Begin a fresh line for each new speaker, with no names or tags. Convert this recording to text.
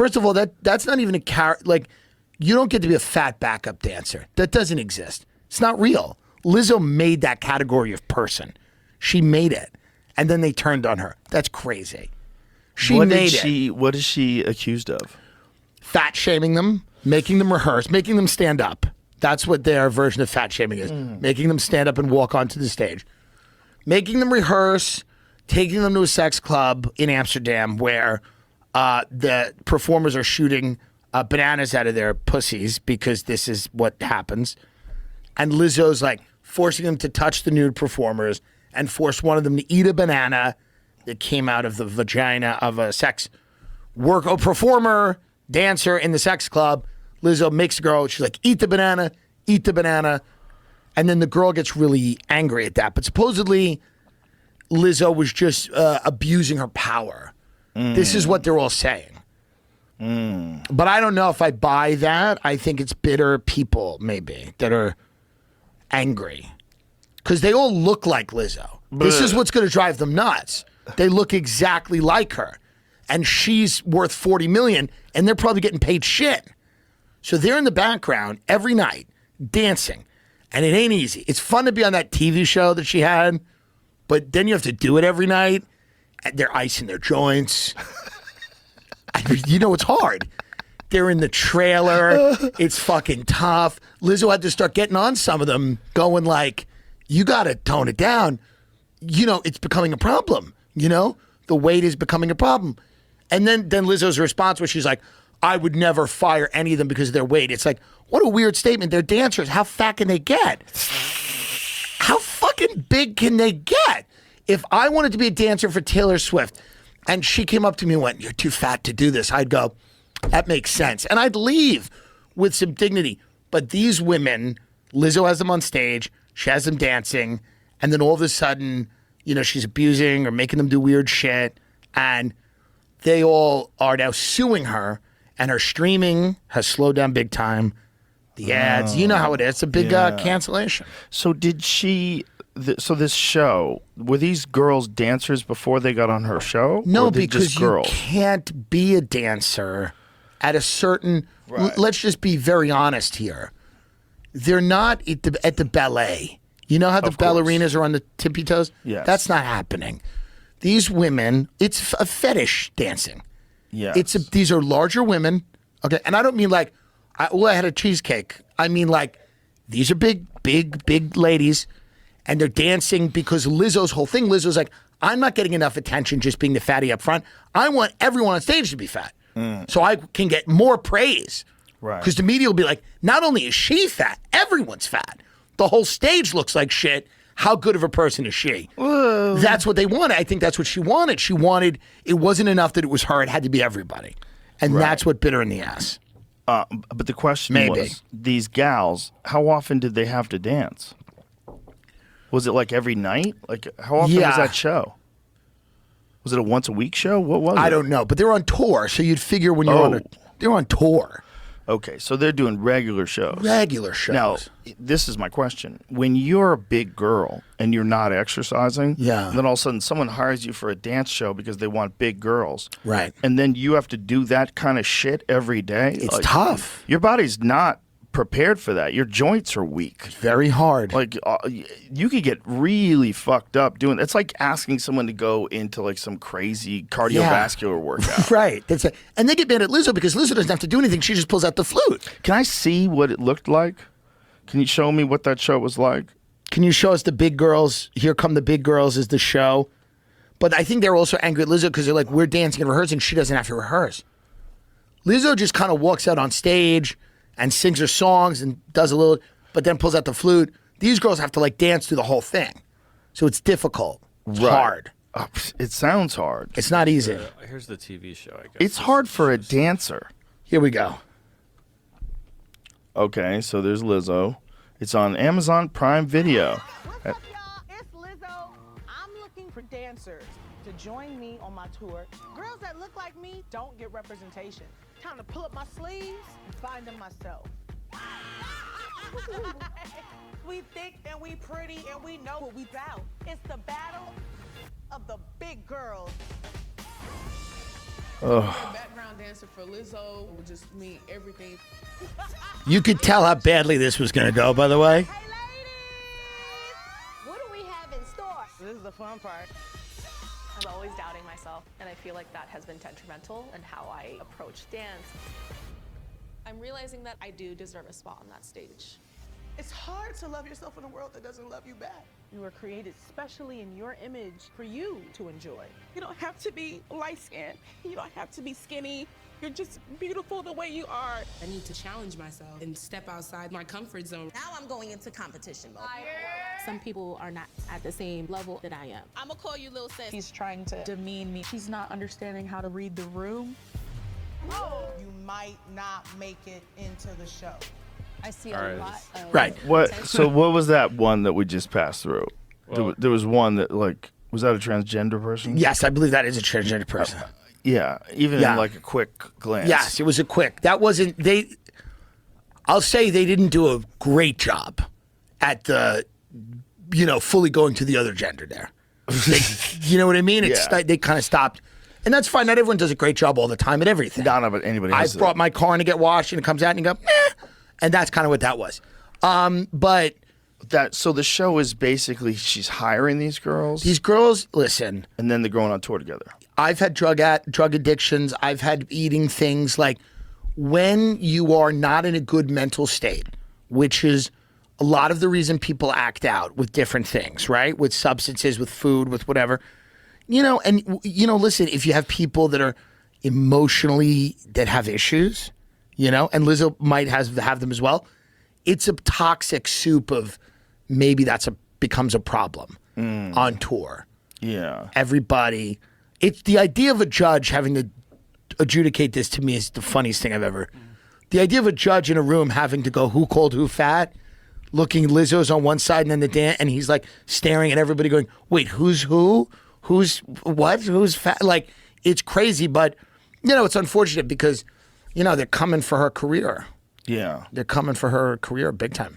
First of all, that's not even a character. Like, you don't get to be a fat backup dancer. That doesn't exist. It's not real. Lizzo made that category of person. She made it. And then they turned on her. That's crazy. What
is she accused of?
Fat shaming them, making them rehearse, making them stand up. That's what their version of fat shaming is. Making them stand up and walk onto the stage. Making them rehearse, taking them to a sex club in Amsterdam where the performers are shooting bananas out of their pussies because this is what happens. And Lizzo's like forcing them to touch the nude performers and force one of them to eat a banana that came out of the vagina of a performer, dancer in the sex club. Lizzo makes the girl, she's like, eat the banana. And then the girl gets really angry at that. But supposedly, Lizzo was just abusing her power. This is what they're all saying. But I don't know if I buy that. I think it's bitter people, maybe, that are angry. Because they all look like Lizzo. This is what's going to drive them nuts. They look exactly like her. And she's worth $40 million, and they're probably getting paid shit. So they're in the background every night, dancing. And it ain't easy. It's fun to be on that TV show that she had, but then you have to do it every night. And they're icing their joints. It's hard. They're in the trailer. It's fucking tough. Lizzo had to start getting on some of them, going like, you got to tone it down. It's becoming a problem. The weight is becoming a problem. And then Lizzo's response was she's like, I would never fire any of them because of their weight. It's like, what a weird statement. They're dancers. How fat can they get? How fucking big can they get? If I wanted to be a dancer for Taylor Swift and she came up to me and went, you're too fat to do this, I'd go, that makes sense. And I'd leave with some dignity. But these women, Lizzo has them on stage, she has them dancing, and then all of a sudden, she's abusing or making them do weird shit. And they all are now suing her, and her streaming has slowed down big time. The ads, you know how it is. It's a big cancellation.
So did she... So this show, were these girls dancers before they got on her show?
No, because you can't be a dancer at a certain... Right. Let's just be very honest here. They're not at the ballet. You know how the ballerinas are on the tippy toes?
Yes.
That's not happening. These women, it's a fetish dancing.
Yeah.
These are larger women. Okay, and I don't mean like, I had a cheesecake. I mean like, these are big ladies. And they're dancing because Lizzo's whole thing, Lizzo's like, I'm not getting enough attention just being the fatty up front. I want everyone on stage to be fat. So I can get more praise.
Right.
Because the media will be like, not only is she fat, everyone's fat. The whole stage looks like shit. How good of a person is she? Whoa. That's what they wanted. I think that's what she wanted. She wanted, it wasn't enough that it was her. It had to be everybody. And that's what bit her in the ass.
But the question was, these gals, how often did they have to dance? Was it like every night? Like, how often was that show? Was it a once-a-week show? What was it?
I don't know, but they're on tour, so you'd figure when you're they're on tour.
Okay, so they're doing regular shows.
Regular shows.
Now, this is my question. When you're a big girl and you're not exercising, and then all of a sudden someone hires you for a dance show because they want big girls.
Right.
And then you have to do that kind of shit every day.
It's tough.
Your body's not prepared for that. Your joints are weak.
It's very hard.
Like you could get really fucked up doing. It's like asking someone to go into like some crazy cardiovascular workout.
Right. That's it. And they get mad at Lizzo because Lizzo doesn't have to do anything. She just pulls out the flute.
Can I see what it looked like? Can you show me what that show was like?
Can you show us the big girls? Here Come the Big Girls is the show. But I think they're also angry at Lizzo because they're like, we're dancing and rehearsing. She doesn't have to rehearse. Lizzo just kind of walks out on stage and sings her songs and does a little, but then pulls out the flute. These girls have to like dance through the whole thing. So it's difficult. It's hard.
It sounds hard.
It's not easy.
Here's the TV show, I guess.
It's hard for a dancer.
Here we go.
Okay, so there's Lizzo. It's on Amazon Prime Video.
What's up, y'all? It's Lizzo. I'm looking for dancers to join me on my tour. Girls that look like me don't get representation. Time to pull up my sleeves and find them myself. We thick and we pretty and we know what we about. It's the battle of the big girls.
Background dancer for LIZZO would just mean everything.
You could tell how badly this was going to go, by the way.
Hey, ladies! What do we have in store?
This is the fun part.
I'm always doubting myself, and I feel like that has been detrimental in how I approach dance. I'm realizing that I do deserve a spot on that stage.
It's hard to love yourself in a world that doesn't love you back. You were created specially in your image for you to enjoy.
You don't have to be light-skinned. You don't have to be skinny. You're just beautiful the way you are.
I need to challenge myself and step outside my comfort zone.
Now I'm going into competition mode.
Some people are not at the same level that I am.
I'm gonna call you Lil Sis.
He's trying to demean me. She's not understanding how to read the room. You might not make it into the show.
I see a lot of
Right.
So what was that one that we just passed through? There was one that like was that a transgender person?
Yes, I believe that is a transgender person.
Yeah, even in like a quick glance.
Yes, it was a quick. That wasn't they. I'll say they didn't do a great job at the, fully going to the other gender there. You know what I mean? It's they kind of stopped, and that's fine. Not everyone does a great job all the time at everything.
No, but anybody.
I brought my car in to get washed, and it comes out, and you go, meh. And that's kind of what that was. But
so the show is basically she's hiring these girls.
These girls, listen.
And then they're going on tour together.
I've had drug addictions. I've had eating things. Like when you are not in a good mental state, which is a lot of the reason people act out with different things, right? With substances, with food, with whatever. Listen, if you have people that are emotionally, that have issues, and Lizzo might have them as well. It's a toxic soup of maybe becomes a problem on tour.
Yeah.
Everybody, it's the idea of a judge having to adjudicate this to me is the funniest thing I've ever. The idea of a judge in a room having to go who called who fat, looking Lizzo's on one side and then the dance, and he's like staring at everybody going, wait, who's who? Who's what? Who's fat? Like, it's crazy, but it's unfortunate because they're coming for her career.
Yeah.
They're coming for her career big time.